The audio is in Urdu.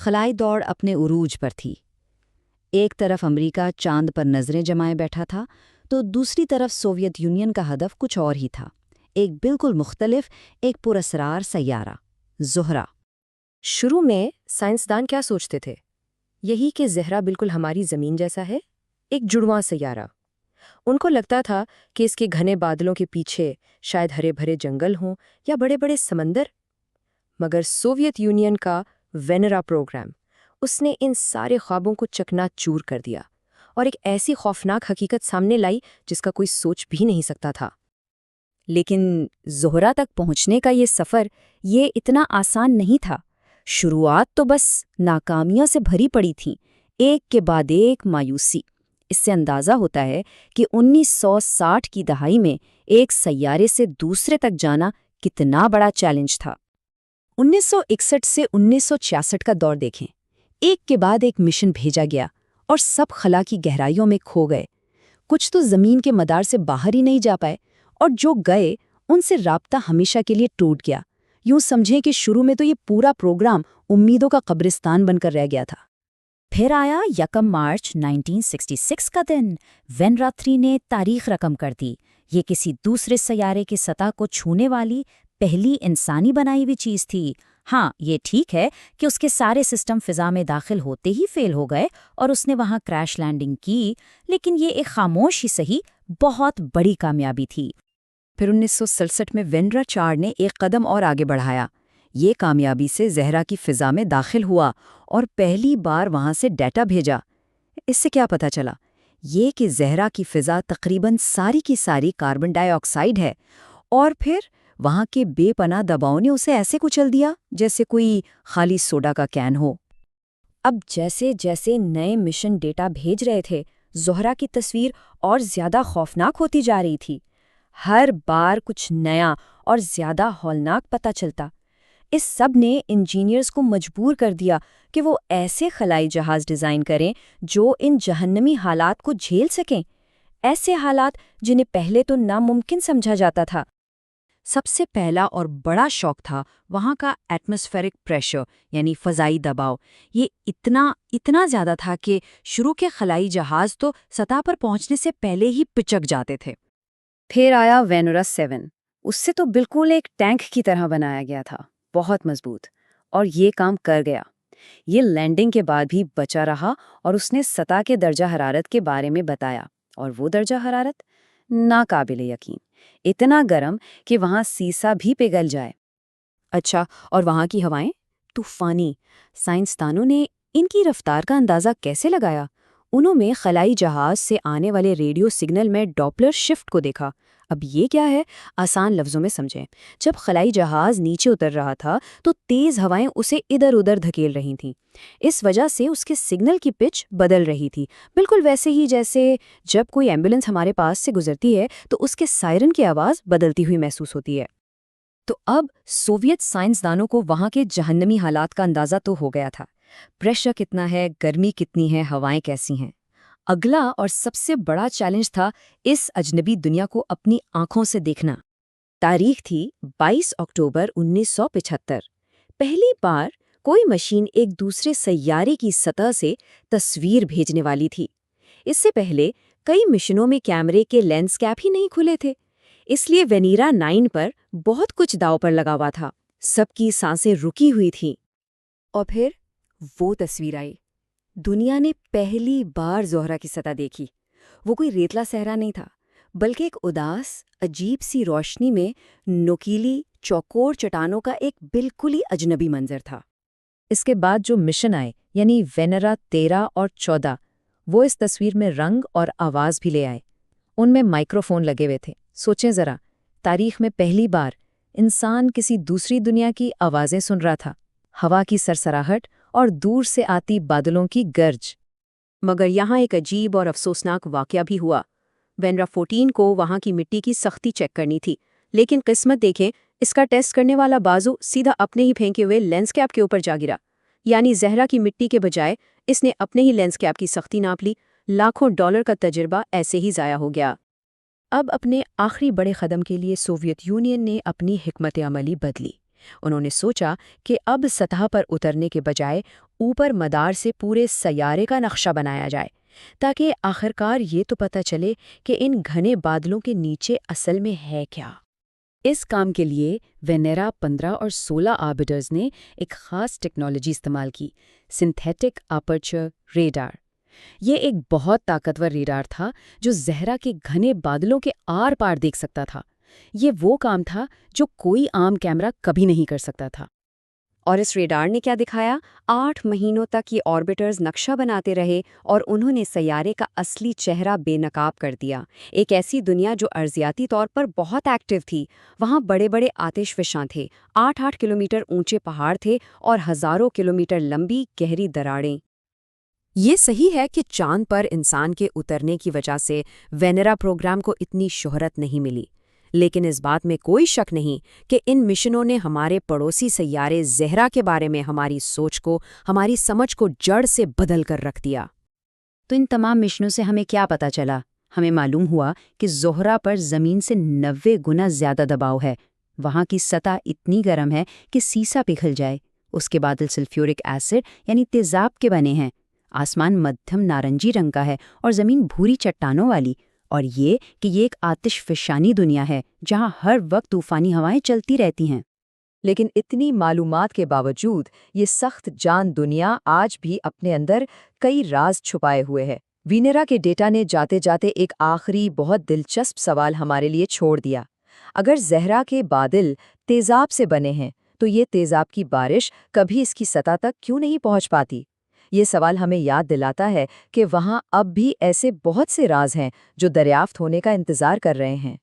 خلائی دوڑ اپنے عروج پر تھی۔ ایک طرف امریکہ چاند پر نظریں جمائے بیٹھا تھا تو دوسری طرف سوویت یونین کا ہدف کچھ اور ہی تھا، ایک بالکل مختلف، ایک پراسرار سیارہ، زہرہ۔ شروع میں سائنسدان کیا سوچتے تھے؟ یہی کہ زہرہ بالکل ہماری زمین جیسا ہے، ایک جڑواں سیارہ۔ ان کو لگتا تھا کہ اس کے گھنے بادلوں کے پیچھے شاید ہرے بھرے جنگل ہوں یا بڑے بڑے سمندر۔ مگر سوویت یونین کا وینرا پروگرام، اس نے ان سارے خوابوں کو چکنا چور کر دیا اور ایک ایسی خوفناک حقیقت سامنے لائی جس کا کوئی سوچ بھی نہیں سکتا تھا۔ لیکن زہرہ تک پہنچنے کا یہ سفر یہ اتنا آسان نہیں تھا۔ شروعات تو بس ناکامیوں سے بھری پڑی تھیں، ایک کے بعد ایک مایوسی۔ اس سے اندازہ ہوتا ہے کہ 1960 کی دہائی میں ایک سیارے سے دوسرے تک جانا کتنا بڑا چیلنج تھا۔ 1961 سے 1966 کا دور دیکھیں، ایک کے بعد ایک مشن بھیجا گیا اور سب خلا کی گہرائیوں میں کھو گئے۔ کچھ تو زمین کے مدار سے باہر ہی نہیں جا پائے، اور جو گئے ان سے رابطہ ہمیشہ کے لیے ٹوٹ گیا۔ یوں سمجھیں کہ شروع میں تو یہ پورا پروگرام امیدوں کا قبرستان بن کر رہ گیا تھا۔ پھر آیا 1 مارچ 1966 کا دن۔ وینرا 3 نے تاریخ رقم کر دی۔ یہ کسی دوسرے سیارے کی سطح کو چھونے والی پہلی انسانی بنائی ہوئی چیز تھی۔ ہاں، یہ ٹھیک ہے کہ اس کے سارے سسٹم فضا میں داخل ہوتے ہی فیل ہو گئے اور اس نے وہاں کریش لینڈنگ کی، لیکن یہ ایک خاموش ہی صحیح بہت بڑی کامیابی تھی۔ پھر 1967 میں وینرا 4 نے ایک قدم اور آگے بڑھایا۔ یہ کامیابی سے زہرہ کی فضا میں داخل ہوا اور پہلی بار وہاں سے ڈیٹا بھیجا۔ اس سے کیا پتہ چلا؟ یہ کہ زہرہ کی فضا تقریباً ساری کی ساری کاربن ڈائی آکسائیڈ ہے، اور پھر وہاں کے بے پناہ دباؤ نے اسے ایسے کچل دیا جیسے کوئی خالی سوڈا کا کین ہو۔ اب جیسے جیسے نئے مشن ڈیٹا بھیج رہے تھے، زہرہ کی تصویر اور زیادہ خوفناک ہوتی جا رہی تھی۔ ہر بار کچھ نیا اور زیادہ ہولناک پتہ چلتا۔ اس سب نے انجینئرز کو مجبور کر دیا کہ وہ ایسے خلائی جہاز ڈیزائن کریں جو ان جہنمی حالات کو جھیل سکیں، ایسے حالات جنہیں پہلے تو ناممکن سمجھا جاتا تھا۔ سب سے پہلا اور بڑا شوق تھا وہاں کا ایٹماسفیرک پریشر، یعنی فضائی دباؤ۔ یہ اتنا زیادہ تھا کہ شروع کے خلائی جہاز تو سطح پر پہنچنے سے پہلے ہی پچک جاتے تھے۔ پھر آیا وینرا 7۔ اس سے تو بالکل ایک ٹینک کی طرح بنایا گیا تھا، بہت مضبوط، اور یہ کام کر گیا۔ یہ لینڈنگ کے بعد بھی بچا رہا اور اس نے سطح کے درجہ حرارت کے بارے میں بتایا، اور وہ درجہ حرارت ناقابل یقین، اتنا گرم کہ وہاں سیسا بھی پگھل جائے۔ اچھا، اور وہاں کی ہوائیں طوفانی۔ سائنسدانوں نے ان کی رفتار کا اندازہ کیسے لگایا؟ انہوں نے خلائی جہاز سے آنے والے ریڈیو سگنل میں ڈاپلر شفٹ کو دیکھا۔ اب یہ کیا ہے؟ آسان لفظوں میں سمجھیں۔ جب خلائی جہاز نیچے اتر رہا تھا تو تیز ہوائیں اسے ادھر ادھر دھکیل رہی تھیں۔ اس وجہ سے اس کے سگنل کی پچ بدل رہی تھی، بالکل ویسے ہی جیسے جب کوئی ایمبولینس ہمارے پاس سے گزرتی ہے تو اس کے سائرن کی آواز بدلتی ہوئی محسوس ہوتی ہے۔ تو اب سوویت سائنسدانوں کو وہاں کے جہنمی حالات کا اندازہ تو ہو گیا تھا۔ پریشر کتنا ہے، گرمی کتنی ہے، ہوائیں کیسی ہیں۔ اگلا اور سب سے بڑا چیلنج تھا اس اجنبی دنیا کو اپنی آنکھوں سے دیکھنا۔ تاریخ تھی 22 اکتوبر 1975۔ پہلی بار کوئی مشین ایک دوسرے سیارے کی سطح سے تصویر بھیجنے والی تھی۔ اس سے پہلے کئی مشنوں میں کیمرے کے لینس کیپ ہی نہیں کھلے تھے، اس لیے وینیرا 9 پر بہت کچھ داؤ پر لگا ہوا تھا۔ سب کی سانسیں رکی ہوئی تھیں۔ اور پھر وہ تصویر آئی۔ دنیا نے پہلی بار زہرہ کی سطح دیکھی۔ وہ کوئی ریتلا صحرا نہیں تھا، بلکہ ایک اداس، عجیب سی روشنی میں نوکیلی چوکور چٹانوں کا ایک بالکل ہی اجنبی منظر تھا۔ اس کے بعد جو مشن آئے، یعنی وینرا 13 اور 14، وہ اس تصویر میں رنگ اور آواز بھی لے آئے۔ ان میں مائکروفون لگے ہوئے تھے۔ سوچیں ذرا، تاریخ میں پہلی بار انسان کسی دوسری دنیا کی آوازیں سن رہا تھا، ہوا کی سرسراہٹ اور دور سے آتی بادلوں کی گرج۔ مگر یہاں ایک عجیب اور افسوسناک واقعہ بھی ہوا۔ وینرا 14 کو وہاں کی مٹی کی سختی چیک کرنی تھی، لیکن قسمت دیکھیں، اس کا ٹیسٹ کرنے والا بازو سیدھا اپنے ہی پھینکے ہوئے لینس کیپ کے اوپر جا گرا۔ یعنی زہرہ کی مٹی کے بجائے اس نے اپنے ہی لینس کیپ کی سختی ناپ لی۔ لاکھوں ڈالر کا تجربہ ایسے ہی ضائع ہو گیا۔ اب اپنے آخری بڑے قدم کے لیے سوویت یونین نے اپنی حکمت عملی بدلی۔ انہوں نے سوچا کہ اب سطح پر اترنے کے بجائے اوپر مدار سے پورے سیارے کا نقشہ بنایا جائے، تاکہ آخرکار یہ تو پتہ چلے کہ ان گھنے بادلوں کے نیچے اصل میں ہے کیا۔ اس کام کے لیے وینیرا 15 اور 16 آربٹرز نے ایک خاص ٹیکنالوجی استعمال کی، سنتھیٹک آپرچر ریڈار۔ یہ ایک بہت طاقتور ریڈار تھا جو زہرا کے گھنے بادلوں کے آر پار دیکھ سکتا تھا۔ یہ وہ کام تھا جو کوئی عام کیمرہ کبھی نہیں کر سکتا تھا۔ اور اس ریڈار نے کیا دکھایا؟ 8 مہینوں تک یہ آربٹرز نقشہ بناتے رہے اور انہوں نے سیارے کا اصلی چہرہ بے نقاب کر دیا۔ ایک ایسی دنیا جو ارضیاتی طور پر بہت ایکٹیو تھی۔ وہاں بڑے بڑے آتش فشاں تھے، 8 کلومیٹر اونچے پہاڑ تھے اور ہزاروں کلومیٹر لمبی گہری دراڑیں۔ یہ صحیح ہے کہ چاند پر انسان کے اترنے کی وجہ سے وینیرا پروگرام کو اتنی شہرت نہیں ملی، لیکن اس بات میں کوئی شک نہیں کہ ان مشنوں نے ہمارے پڑوسی سیارے زہرا کے بارے میں ہماری سوچ کو، ہماری سمجھ کو جڑ سے بدل کر رکھ دیا۔ تو ان تمام مشنوں سے ہمیں کیا پتہ چلا؟ ہمیں معلوم ہوا کہ زہرا پر زمین سے 90 گنا زیادہ دباؤ ہے۔ وہاں کی سطح اتنی گرم ہے کہ سیسا پگھل جائے۔ اس کے بادل سلفیورک ایسڈ یعنی تیزاب کے بنے ہیں۔ آسمان مدھم نارنجی رنگ کا ہے اور زمین بھوری چٹانوں والی، اور یہ کہ یہ ایک آتش فشانی دنیا ہے جہاں ہر وقت طوفانی ہوائیں چلتی رہتی ہیں۔ لیکن اتنی معلومات کے باوجود یہ سخت جان دنیا آج بھی اپنے اندر کئی راز چھپائے ہوئے ہے۔ وینیرا کے ڈیٹا نے جاتے جاتے ایک آخری بہت دلچسپ سوال ہمارے لیے چھوڑ دیا۔ اگر زہرا کے بادل تیزاب سے بنے ہیں تو یہ تیزاب کی بارش کبھی اس کی سطح تک کیوں نہیں پہنچ پاتی؟ یہ سوال ہمیں یاد دلاتا ہے کہ وہاں اب بھی ایسے بہت سے راز ہیں جو دریافت ہونے کا انتظار کر رہے ہیں۔